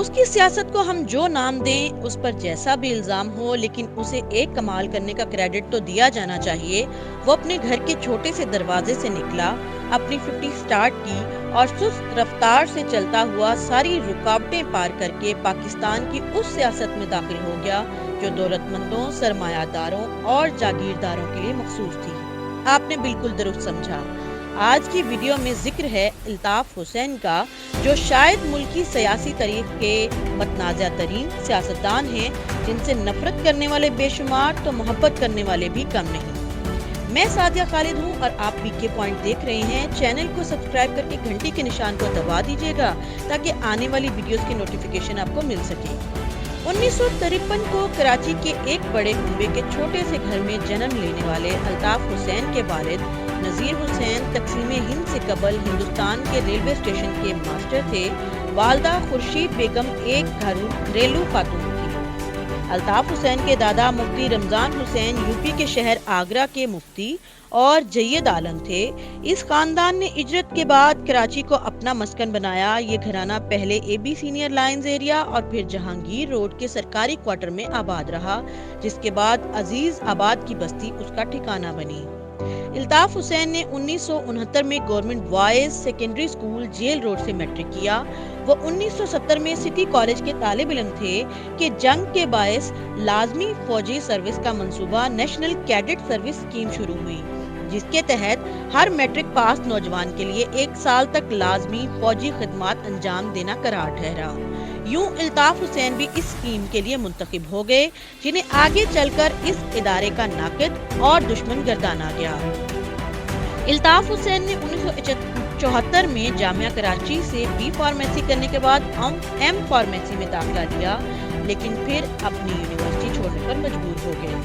اس کی سیاست کو ہم جو نام دیں، اس پر جیسا بھی الزام ہو، لیکن اسے ایک کمال کرنے کا کریڈٹ تو دیا جانا چاہیے۔ وہ اپنے گھر کے چھوٹے سے دروازے سے نکلا، اپنی 50 سٹارٹ کی اور سست رفتار سے چلتا ہوا ساری رکاوٹیں پار کر کے پاکستان کی اس سیاست میں داخل ہو گیا جو دولت مندوں، سرمایہ داروں اور جاگیرداروں کے لیے مخصوص تھی۔ آپ نے بالکل درست سمجھا۔ آج کی ویڈیو میں ذکر ہے الطاف حسین کا، جو شاید ملک کی سیاسی تاریخ کے متنازع ترین سیاستدان ہیں، جن سے نفرت کرنے والے بے شمار تو محبت کرنے والے بھی کم نہیں۔ میں سعدیہ خالد ہوں اور آپ PK پوائنٹ دیکھ رہے ہیں۔ چینل کو سبسکرائب کر کے گھنٹی کے نشان کو دبا دیجیے گا تاکہ آنے والی ویڈیوز کی نوٹیفیکیشن آپ کو مل سکے۔ 1953 کو کراچی کے ایک بڑے کنبے کے چھوٹے سے گھر میں جنم لینے والے الطاف حسین کے والد نذیر حسین تقسیم ہند سے قبل ہندوستان کے ریلوے اسٹیشن کے ماسٹر تھے۔ والدہ خورشید بیگم ایک گھریلو خاتون تھی۔ الطاف حسین کے دادا مفتی رمضان حسین UP کے شہر آگرہ کے مفتی اور جید عالم تھے۔ اس خاندان نے ہجرت کے بعد کراچی کو اپنا مسکن بنایا۔ یہ گھرانہ پہلے AB سینئر لائنز ایریا اور پھر جہانگیر روڈ کے سرکاری کوارٹر میں آباد رہا، جس کے بعد عزیز آباد کی بستی اس کا ٹھکانہ بنی۔ الطاف حسین نے 1969 میں government boys secondary school jail road سے میٹرک کیا۔ وہ 1970 میں سٹی کالج کے طالب علم تھے کہ جنگ کے باعث لازمی فوجی سروس کا منصوبہ نیشنل کیڈٹ سروس اسکیم شروع ہوئی، جس کے تحت ہر میٹرک پاس نوجوان کے لیے 1 سال تک لازمی فوجی خدمات انجام دینا قرار ٹھہرا۔ یوں الطاف حسین بھی اس اسکیم کے لیے منتخب ہو گئے، جنہیں آگے چل کر اس ادارے کا ناقد اور دشمن گردانا گیا۔ الطاف حسین نے 1974 میں جامعہ کراچی سے B فارمیسی کرنے کے بعد M فارمیسی میں داخلہ لیا، لیکن پھر اپنی یونیورسٹی چھوڑنے پر مجبور ہو گئے۔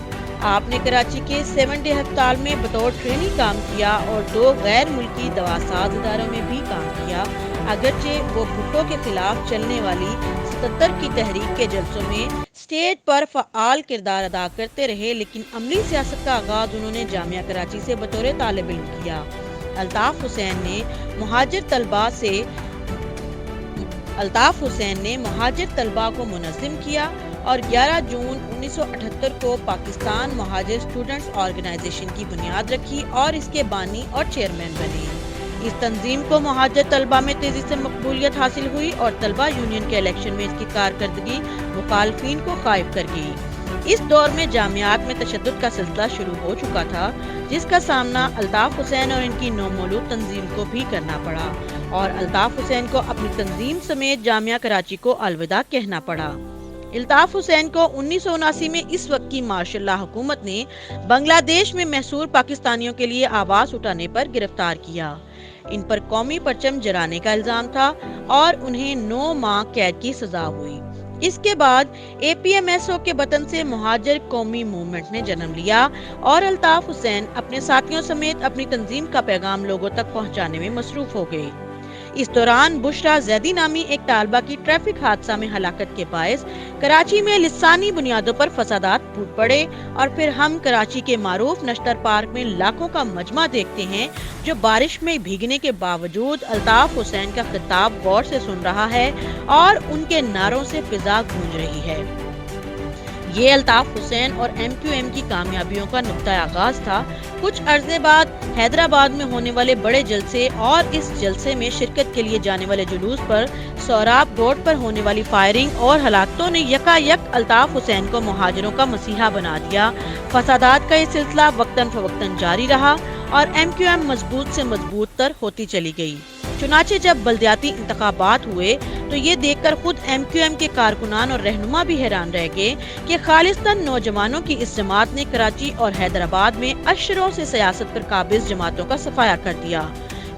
آپ نے کراچی کے 7 ڈے ہسپتال میں بطور ٹرینی کام کیا اور 2 غیر ملکی دواساز اداروں میں بھی کام کیا۔ اگرچہ وہ بھٹو کے خلاف چلنے والی 77 کی تحریک کے جلسوں میں اسٹیج پر فعال کردار ادا کرتے رہے، لیکن عملی سیاست کا آغاز انہوں نے جامعہ کراچی سے بطور طالب علم کیا۔ الطاف حسین نے مہاجر طلبہ کو منظم کیا اور 11 جون 1978 کو پاکستان مہاجر اسٹوڈنٹس آرگنائزیشن کی بنیاد رکھی اور اس کے بانی اور چیئرمین بنے۔ اس تنظیم کو مہاجر طلبہ میں تیزی سے مقبولیت حاصل ہوئی اور طلبہ یونین کے الیکشن میں اس کی کارکردگی مخالفین کو خائف کر گئی۔ اس دور میں جامعات میں تشدد کا سلسلہ شروع ہو چکا تھا، جس کا سامنا الطاف حسین اور ان کی نومولود تنظیم کو بھی کرنا پڑا، اور الطاف حسین کو اپنی تنظیم سمیت جامعہ کراچی کو الوداع کہنا پڑا۔ الطاف حسین کو 1979 میں اس وقت کی ماشاء اللہ حکومت نے بنگلہ دیش میں محصور پاکستانیوں کے لیے آواز اٹھانے پر گرفتار کیا۔ ان پر قومی پرچم جلانے کا الزام تھا اور انہیں 9 ماہ قید کی سزا ہوئی۔ اس کے بعد APMSO کے بطن سے مہاجر قومی موومنٹ نے جنم لیا اور الطاف حسین اپنے ساتھیوں سمیت اپنی تنظیم کا پیغام لوگوں تک پہنچانے میں مصروف ہو گئے۔ اس دوران بشرا زیدی نامی ایک طالبہ کی ٹریفک حادثہ میں ہلاکت کے باعث کراچی میں لسانی بنیادوں پر فسادات پھوٹ پڑے، اور پھر ہم کراچی کے معروف نشتر پارک میں لاکھوں کا مجمع دیکھتے ہیں جو بارش میں بھیگنے کے باوجود الطاف حسین کا خطاب غور سے سن رہا ہے اور ان کے نعروں سے فضا گونج رہی ہے۔ یہ الطاف حسین اور MQM کی کامیابیوں کا نقطہ آغاز تھا۔ کچھ عرصے بعد حیدرآباد میں ہونے والے بڑے جلسے اور اس جلسے میں شرکت کے لیے جانے والے جلوس پر سوراب روڈ پر ہونے والی فائرنگ اور ہلاکتوں نے یکایک الطاف حسین کو مہاجروں کا مسیحا بنا دیا۔ فسادات کا یہ سلسلہ وقتاً فوقتاً جاری رہا اور MQM مضبوط سے مضبوط تر ہوتی چلی گئی۔ چنانچہ جب بلدیاتی انتخابات ہوئے تو یہ دیکھ کر خود MQM کے کارکنان اور رہنما بھی حیران رہ گئے کہ خالصتاً نوجوانوں کی اس جماعت نے کراچی اور حیدرآباد میں اشروں سے سیاست پر قابض جماعتوں کا صفایا کر دیا۔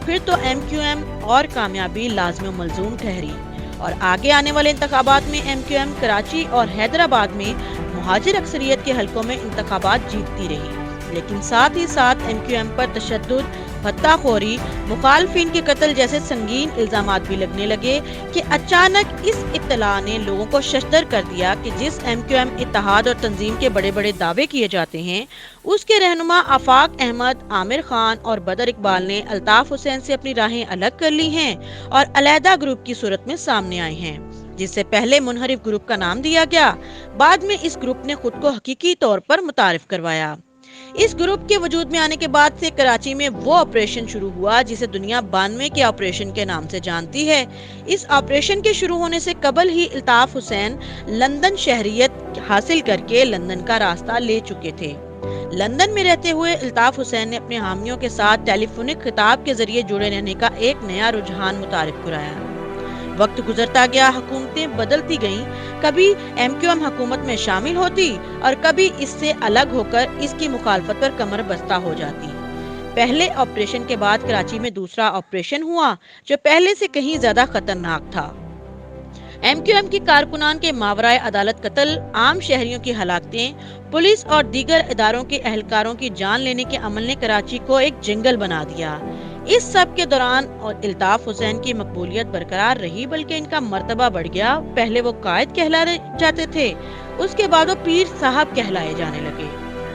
پھر تو MQM اور کامیابی لازم و ملزوم ٹھہری اور آگے آنے والے انتخابات میں MQM کراچی اور حیدرآباد میں مہاجر اکثریت کے حلقوں میں انتخابات جیتتی رہی، لیکن ساتھ ہی ساتھ MQM پر تشدد، بھتہ خوری، مخالفین کے قتل جیسے سنگین الزامات بھی لگنے لگے کہ اچانک اس اطلاع نے لوگوں کو ششدر کر دیا کہ جس MQM اتحاد اور تنظیم کے بڑے بڑے دعوے کیے جاتے ہیں، اس کے رہنما آفاق احمد، عامر خان اور بدر اقبال نے الطاف حسین سے اپنی راہیں الگ کر لی ہیں اور علیحدہ گروپ کی صورت میں سامنے آئے ہیں۔ جس سے پہلے منحرف گروپ کا نام دیا گیا۔ بعد میں اس گروپ نے خود کو حقیقی طور پر متعارف کروایا۔ اس گروپ کے وجود میں آنے کے بعد سے کراچی میں وہ آپریشن شروع ہوا جسے دنیا 92 کے آپریشن کے نام سے جانتی ہے۔ اس آپریشن کے شروع ہونے سے قبل ہی الطاف حسین لندن شہریت حاصل کر کے لندن کا راستہ لے چکے تھے۔ لندن میں رہتے ہوئے الطاف حسین نے اپنے حامیوں کے ساتھ ٹیلی فونک خطاب کے ذریعے جڑے رہنے کا ایک نیا رجحان متعارف کرایا۔ وقت گزرتا گیا، حکومتیں بدلتی گئیں، کبھی ایم کیو ایم حکومت میں شامل ہوتی اور کبھی اس سے الگ ہو کر اس کی مخالفت پر کمر بستہ ہو جاتی۔ پہلے آپریشن کے بعد کراچی میں دوسرا آپریشن ہوا جو پہلے سے کہیں زیادہ خطرناک تھا۔ ایم کیو ایم کی کارکنان کے ماورائے عدالت قتل، عام شہریوں کی ہلاکتیں، پولیس اور دیگر اداروں کے اہلکاروں کی جان لینے کے عمل نے کراچی کو ایک جنگل بنا دیا۔ اس سب کے دوران الطاف حسین کی مقبولیت برقرار رہی، بلکہ ان کا مرتبہ بڑھ گیا۔ پہلے وہ قائد کہلائے جاتے تھے، اس کے بعد وہ پیر صاحب کہلائے جانے لگے۔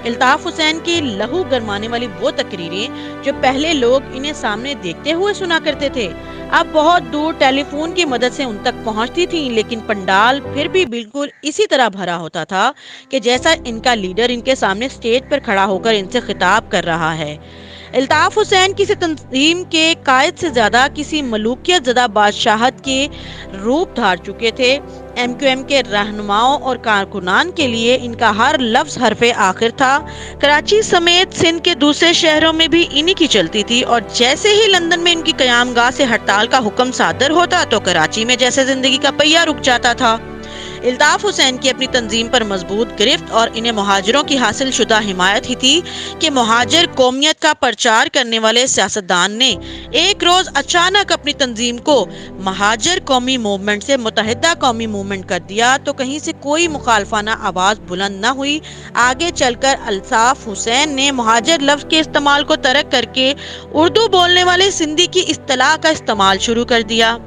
الطاف حسین کی لہو گرمانے والی وہ تقریریں جو پہلے لوگ انہیں سامنے دیکھتے ہوئے سنا کرتے تھے، اب بہت دور ٹیلی فون کی مدد سے ان تک پہنچتی تھیں، لیکن پنڈال پھر بھی بالکل اسی طرح بھرا ہوتا تھا کہ جیسا ان کا لیڈر ان کے سامنے سٹیج پر کھڑا ہو کر ان سے خطاب کر رہا ہے۔ الطاف حسین کسی تنظیم کے قائد سے زیادہ کسی ملوکیت زدہ بادشاہت کے روپ دھار چکے تھے۔ ایم کیو ایم کے رہنماؤں اور کارکنان کے لیے ان کا ہر لفظ حرف آخر تھا۔ کراچی سمیت سندھ کے دوسرے شہروں میں بھی انہی کی چلتی تھی، اور جیسے ہی لندن میں ان کی قیام گاہ سے ہڑتال کا حکم صادر ہوتا تو کراچی میں جیسے زندگی کا پہیہ رک جاتا تھا۔ الطاف حسین کی اپنی تنظیم پر مضبوط گرفت اور انہیں مہاجروں کی حاصل شدہ حمایت ہی تھی کہ مہاجر قومیت کا پرچار کرنے والے سیاستدان نے ایک روز اچانک اپنی تنظیم کو مہاجر قومی موومنٹ سے متحدہ قومی موومنٹ کر دیا تو کہیں سے کوئی مخالفانہ آواز بلند نہ ہوئی۔ آگے چل کر الطاف حسین نے مہاجر لفظ کے استعمال کو ترک کر کے اردو بولنے والے سندھی کی اصطلاح کا استعمال شروع کر دیا۔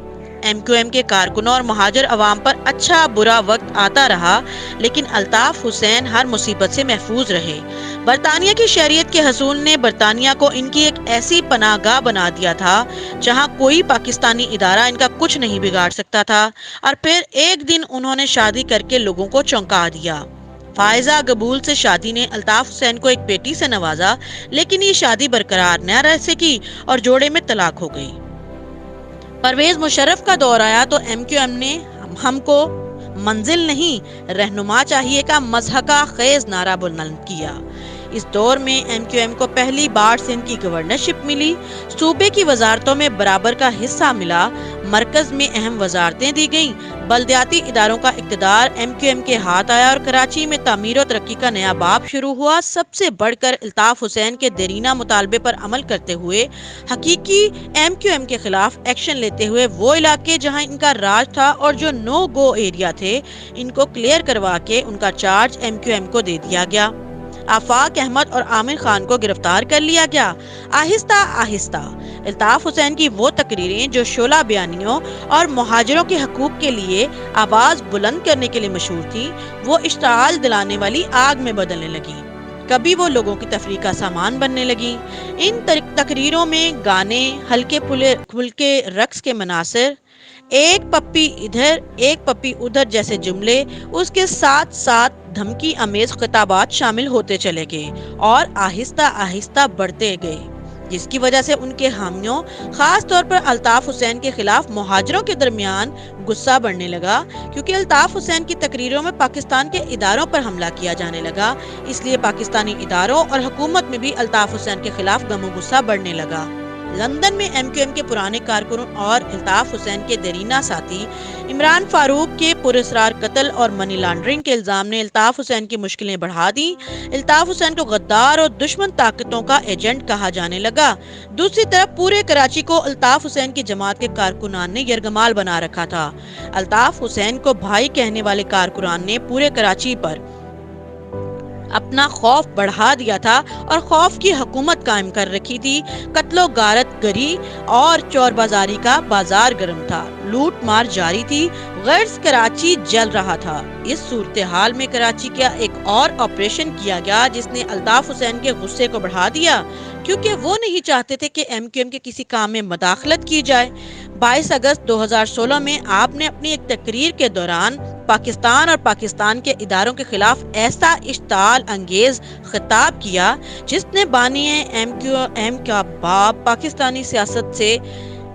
ایم کیو ایم کے کارکنوں اور مہاجر عوام پر اچھا برا وقت آتا رہا، لیکن الطاف حسین ہر مصیبت سے محفوظ رہے۔ برطانیہ کی شہریت کے حصول نے برطانیہ کو ان کی ایک ایسی پناہ گاہ بنا دیا تھا جہاں کوئی پاکستانی ادارہ ان کا کچھ نہیں بگاڑ سکتا تھا، اور پھر ایک دن انہوں نے شادی کر کے لوگوں کو چونکا دیا۔ فائزہ قبول سے شادی نے الطاف حسین کو ایک بیٹی سے نوازا، لیکن یہ شادی برقرار نہ رہ سکی اور جوڑے میں طلاق ہو گئی۔ پرویز مشرف کا دور آیا تو ایم کیو ایم نے ہم کو منزل نہیں رہنما چاہیے کا مضحکہ خیز نعرہ بلند کیا۔ اس دور میں ایم کیو ایم کو پہلی بار سندھ کی گورنرشپ ملی، صوبے کی وزارتوں میں برابر کا حصہ ملا، مرکز میں اہم وزارتیں دی گئیں، بلدیاتی اداروں کا اقتدار ایم کیو ایم کے ہاتھ آیا اور کراچی میں تعمیر و ترقی کا نیا باب شروع ہوا۔ سب سے بڑھ کر الطاف حسین کے دیرینہ مطالبے پر عمل کرتے ہوئے حقیقی ایم کیو ایم کے خلاف ایکشن لیتے ہوئے وہ علاقے جہاں ان کا راج تھا اور جو نو گو ایریا تھے ان کو کلیئر کروا کے ان کا چارج ایم کیو ایم کو دے دیا گیا۔ آفاق احمد اور عامر خان کو گرفتار کر لیا گیا۔ آہستہ آہستہ الطاف حسین کی وہ تقریریں جو شعلہ بیانیوں اور مہاجروں کے حقوق کے لیے آواز بلند کرنے کے لیے مشہور تھی، وہ اشتعال دلانے والی آگ میں بدلنے لگیں۔ کبھی وہ لوگوں کی تفریح کا سامان بننے لگیں۔ ان تقریروں میں گانے، ہلکے پھلکے رقص کے مناظر، ایک پپی ادھر ایک پپی ادھر جیسے جملے، اس کے ساتھ ساتھ دھمکی امیز خطابات شامل ہوتے چلے گئے اور آہستہ آہستہ بڑھتے گئے، جس کی وجہ سے ان کے حامیوں خاص طور پر الطاف حسین کے خلاف مہاجروں کے درمیان غصہ بڑھنے لگا، کیونکہ الطاف حسین کی تقریروں میں پاکستان کے اداروں پر حملہ کیا جانے لگا۔ اس لیے پاکستانی اداروں اور حکومت میں بھی الطاف حسین کے خلاف غم و غصہ بڑھنے لگا۔ لندن میں ایم کیو ایم کے پرانے کارکنوں اور الطاف حسین کے دیرینہ ساتھی عمران فاروق کے پراسرار قتل اور منی لانڈرنگ کے الزام نے الطاف حسین کی مشکلیں بڑھا دیں۔ الطاف حسین کو غدار اور دشمن طاقتوں کا ایجنٹ کہا جانے لگا۔ دوسری طرف پورے کراچی کو الطاف حسین کی جماعت کے کارکنان نے یرغمال بنا رکھا تھا۔ الطاف حسین کو بھائی کہنے والے کارکنان نے پورے کراچی پر اپنا خوف بڑھا دیا تھا اور خوف کی حکومت قائم کر رکھی تھی۔ قتل و غارت گری اور چور بازاری کا بازار گرم تھا، لوٹ مار جاری تھی، غرض کراچی جل رہا تھا۔ اس صورتحال میں کراچی کا ایک اور آپریشن کیا گیا جس نے الطاف حسین کے غصے کو بڑھا دیا، کیونکہ وہ نہیں چاہتے تھے کہ ایم کیو ایم کے کسی کام میں مداخلت کی جائے۔ 22 اگست 2016 میں آپ نے اپنی ایک تقریر کے دوران پاکستان اور پاکستان کے اداروں کے خلاف ایسا اشتعال انگیز خطاب کیا جس نے بانی ایم کیو ایم کا باب پاکستانی سیاست سے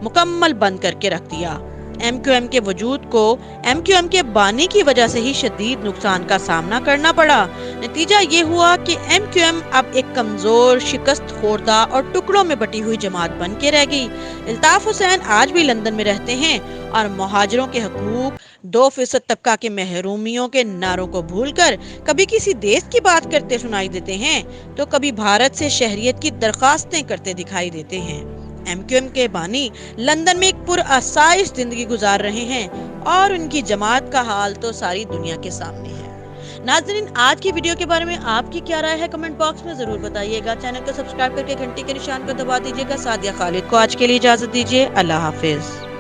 مکمل بند کر کے رکھ دیا۔ ایم کیو ایم کے وجود کو ایم کیو ایم کے بانی کی وجہ سے ہی شدید نقصان کا سامنا کرنا پڑا۔ نتیجہ یہ ہوا کہ ایم کیو ایم اب ایک کمزور، شکست خوردہ اور ٹکڑوں میں بٹی ہوئی جماعت بن کے رہ گئی۔ الطاف حسین آج بھی لندن میں رہتے ہیں اور مہاجروں کے حقوق، 2% طبقہ کے محرومیوں کے نعروں کو بھول کر کبھی کسی دیش کی بات کرتے سنائی دیتے ہیں تو کبھی بھارت سے شہریت کی درخواستیں کرتے دکھائی دیتے ہیں۔ ایم کیو ایم کے بانی لندن میں ایک پرآسائش زندگی گزار رہے ہیں اور ان کی جماعت کا حال تو ساری دنیا کے سامنے ہے۔ ناظرین، آج کی ویڈیو کے بارے میں آپ کی کیا رائے ہے کمنٹ باکس میں ضرور بتائیے گا۔ چینل کو سبسکرائب کر کے گھنٹی کے نشان کو دبا دیجیے گا۔ سعدیہ خالد کو آج کے لیے اجازت دیجیے۔ اللہ حافظ۔